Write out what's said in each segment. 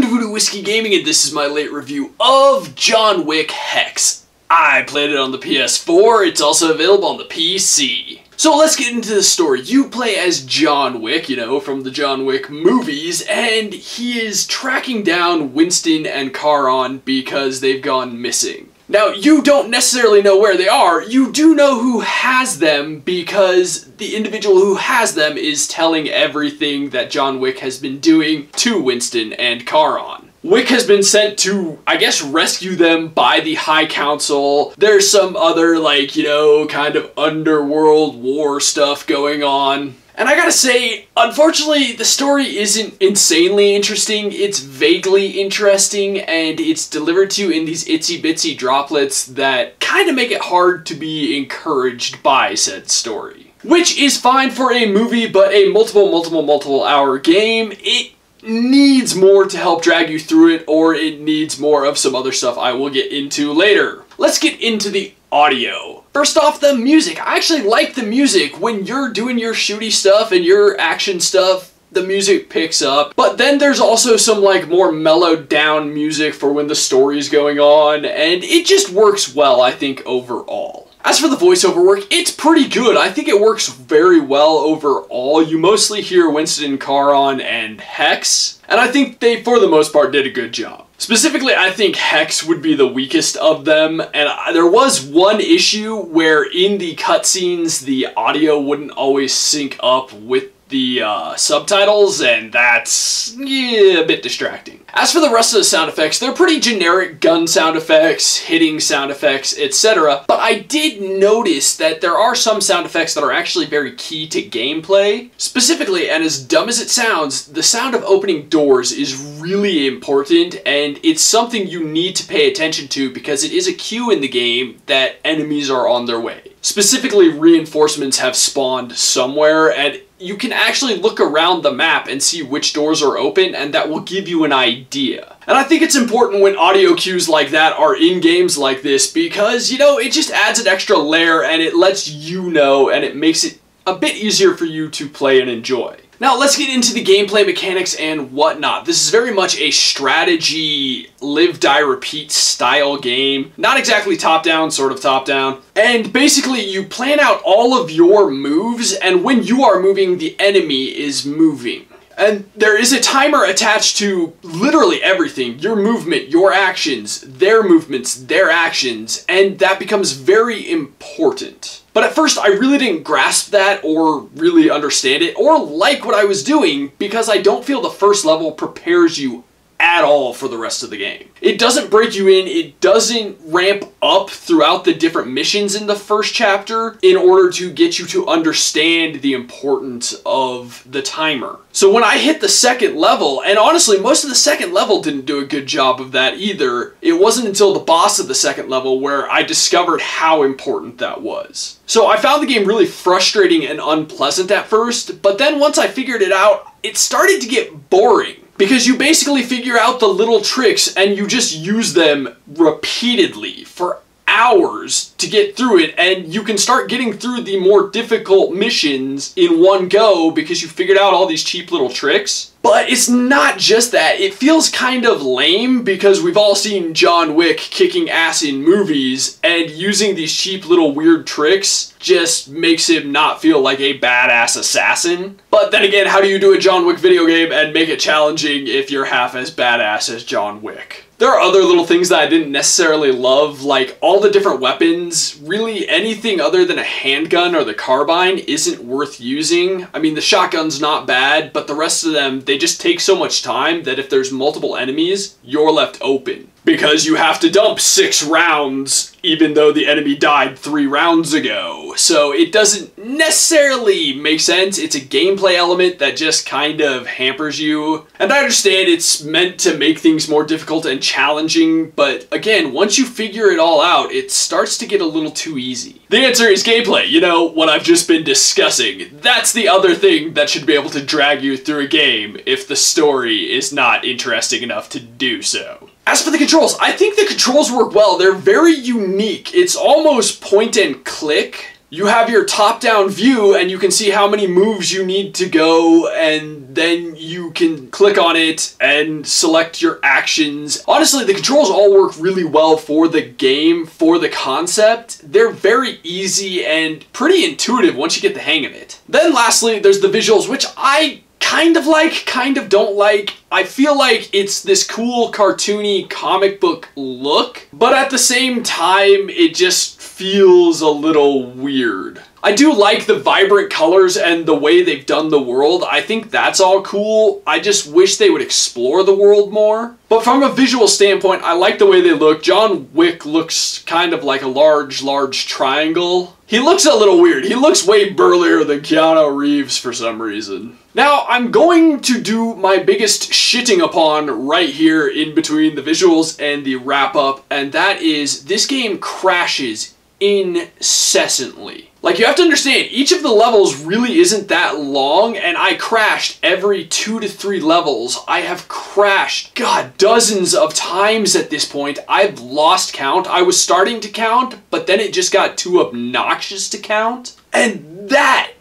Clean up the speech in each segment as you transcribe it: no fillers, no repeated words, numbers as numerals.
to Voodoo Whiskey Gaming, and this is my late review of John Wick Hex. I played it on the PS4, it's also available on the PC. So let's get into the story. You play as John Wick, you know, from the John Wick movies, and he is tracking down Winston and Charon because they've gone missing. Now, you don't necessarily know where they are, you do know who has them because the individual who has them is telling everything that John Wick has been doing to Winston and Charon. Wick has been sent to, I guess, rescue them by the High Council. There's some other, like, you know, kind of underworld war stuff going on. And I gotta say, unfortunately, the story isn't insanely interesting. It's vaguely interesting, and it's delivered to you in these itsy-bitsy droplets that kind of make it hard to be encouraged by said story. Which is fine for a movie, but a multiple hour game, it needs more to help drag you through it, or it needs more of some other stuff I will get into later. Let's get into the audio. First off, the music. I actually like the music. When you're doing your shooty stuff and your action stuff, the music picks up. But then there's also some like more mellowed down music for when the story's going on, and it just works well, I think, overall. As for the voiceover work, it's pretty good. I think it works very well overall. You mostly hear Winston, Charon, and Hex, and I think they, for the most part, did a good job. Specifically, I think Hex would be the weakest of them, and there was one issue where in the cutscenes, the audio wouldn't always sync up with the subtitles, and that's a bit distracting. As for the rest of the sound effects, they're pretty generic gun sound effects, hitting sound effects, etc. But I did notice that there are some sound effects that are actually very key to gameplay. Specifically, and as dumb as it sounds, the sound of opening doors is really important, and it's something you need to pay attention to because it is a cue in the game that enemies are on their way. Specifically, reinforcements have spawned somewhere, and you can actually look around the map and see which doors are open, and that will give you an idea. And I think it's important when audio cues like that are in games like this because, you know, it just adds an extra layer and it lets you know, and it makes it a bit easier for you to play and enjoy. Now let's get into the gameplay mechanics and whatnot. This is very much a strategy, live, die, repeat style game. Not exactly top-down, sort of top-down. And basically you plan out all of your moves, and when you are moving, the enemy is moving. And there is a timer attached to literally everything. Your movement, your actions, their movements, their actions, and that becomes very important. But at first, I really didn't grasp that or really understand it or like what I was doing because I don't feel the first level prepares you at all for the rest of the game. It doesn't break you in, it doesn't ramp up throughout the different missions in the first chapter in order to get you to understand the importance of the timer. So when I hit the second level, and honestly most of the second level didn't do a good job of that either, it wasn't until the boss of the second level where I discovered how important that was. So I found the game really frustrating and unpleasant at first, but then once I figured it out, it started to get boring. Because you basically figure out the little tricks and you just use them repeatedly for hours to get through it, and you can start getting through the more difficult missions in one go because you figured out all these cheap little tricks. But it's not just that, it feels kind of lame because we've all seen John Wick kicking ass in movies, and using these cheap little weird tricks just makes him not feel like a badass assassin. But then again, how do you do a John Wick video game and make it challenging if you're half as badass as John Wick? There are other little things that I didn't necessarily love, like all the different weapons. Really, anything other than a handgun or the carbine isn't worth using. I mean, the shotgun's not bad, but the rest of them, they just take so much time that if there's multiple enemies, you're left open. Because you have to dump 6 rounds, even though the enemy died 3 rounds ago. So it doesn't necessarily make sense. It's a gameplay element that just kind of hampers you. And I understand it's meant to make things more difficult and challenging, but again, once you figure it all out, it starts to get a little too easy. The answer is gameplay, you know, what I've just been discussing. That's the other thing that should be able to drag you through a game if the story is not interesting enough to do so. As for the controls, I think the controls work well. They're very unique. It's almost point and click. You have your top-down view and you can see how many moves you need to go, and then you can click on it and select your actions. Honestly, the controls all work really well for the game, for the concept. They're very easy and pretty intuitive once you get the hang of it. Then lastly, there's the visuals, which I kind of like, kind of don't like. I feel like it's this cool cartoony comic book look, but at the same time, it just feels a little weird. I do like the vibrant colors and the way they've done the world. I think that's all cool. I just wish they would explore the world more. But from a visual standpoint, I like the way they look. John Wick looks kind of like a large triangle. He looks a little weird. He looks way burlier than Keanu Reeves for some reason. Now, I'm going to do my biggest shitting upon right here in between the visuals and the wrap-up, and that is this game crashes incessantly. Like, you have to understand, each of the levels really isn't that long, and I crashed every 2 to 3 levels. I have crashed, God, dozens of times at this point. I've lost count. I was starting to count, but then it just got too obnoxious to count. And that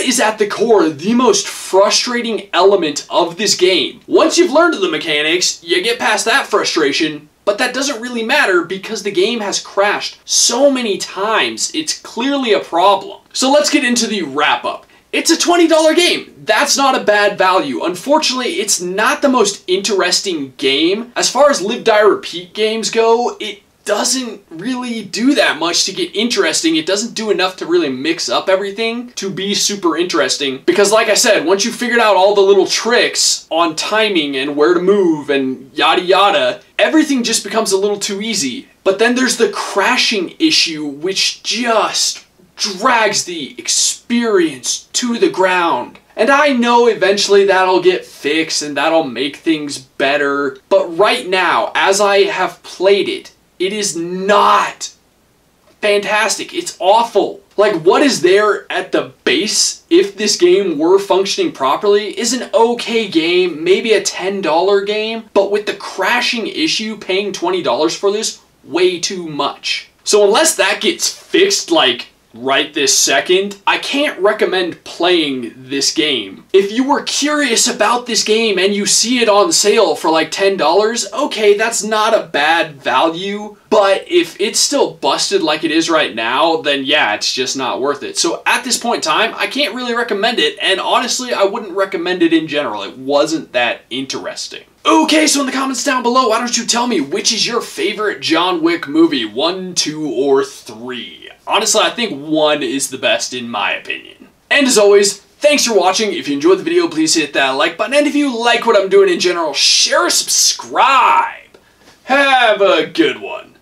is at the core the most frustrating element of this game. Once you've learned the mechanics, you get past that frustration, but that doesn't really matter because the game has crashed so many times. It's clearly a problem. So let's get into the wrap-up. It's a $20 game. That's not a bad value. Unfortunately, it's not the most interesting game. As far as live, die, repeat games go, it doesn't really do that much to get interesting. It doesn't do enough to really mix up everything to be super interesting. Because like I said, once you figured out all the little tricks on timing and where to move and yada yada, everything just becomes a little too easy. But then there's the crashing issue, which just drags the experience to the ground. And I know eventually that'll get fixed and that'll make things better. But right now, as I have played it, it is not fantastic. It's awful. Like, what is there at the base, if this game were functioning properly, is an okay game, maybe a $10 game, but with the crashing issue, paying $20 for this, way too much. So unless that gets fixed, like, right this second, I can't recommend playing this game. If you were curious about this game and you see it on sale for like $10, okay, that's not a bad value, but if it's still busted like it is right now, then yeah, it's just not worth it. So at this point in time, I can't really recommend it, and honestly, I wouldn't recommend it in general. It wasn't that interesting. Okay, so in the comments down below, why don't you tell me which is your favorite John Wick movie? 1, 2, or 3? Honestly, I think 1 is the best in my opinion. And as always, thanks for watching. If you enjoyed the video, please hit that like button. And if you like what I'm doing in general, share or subscribe. Have a good one.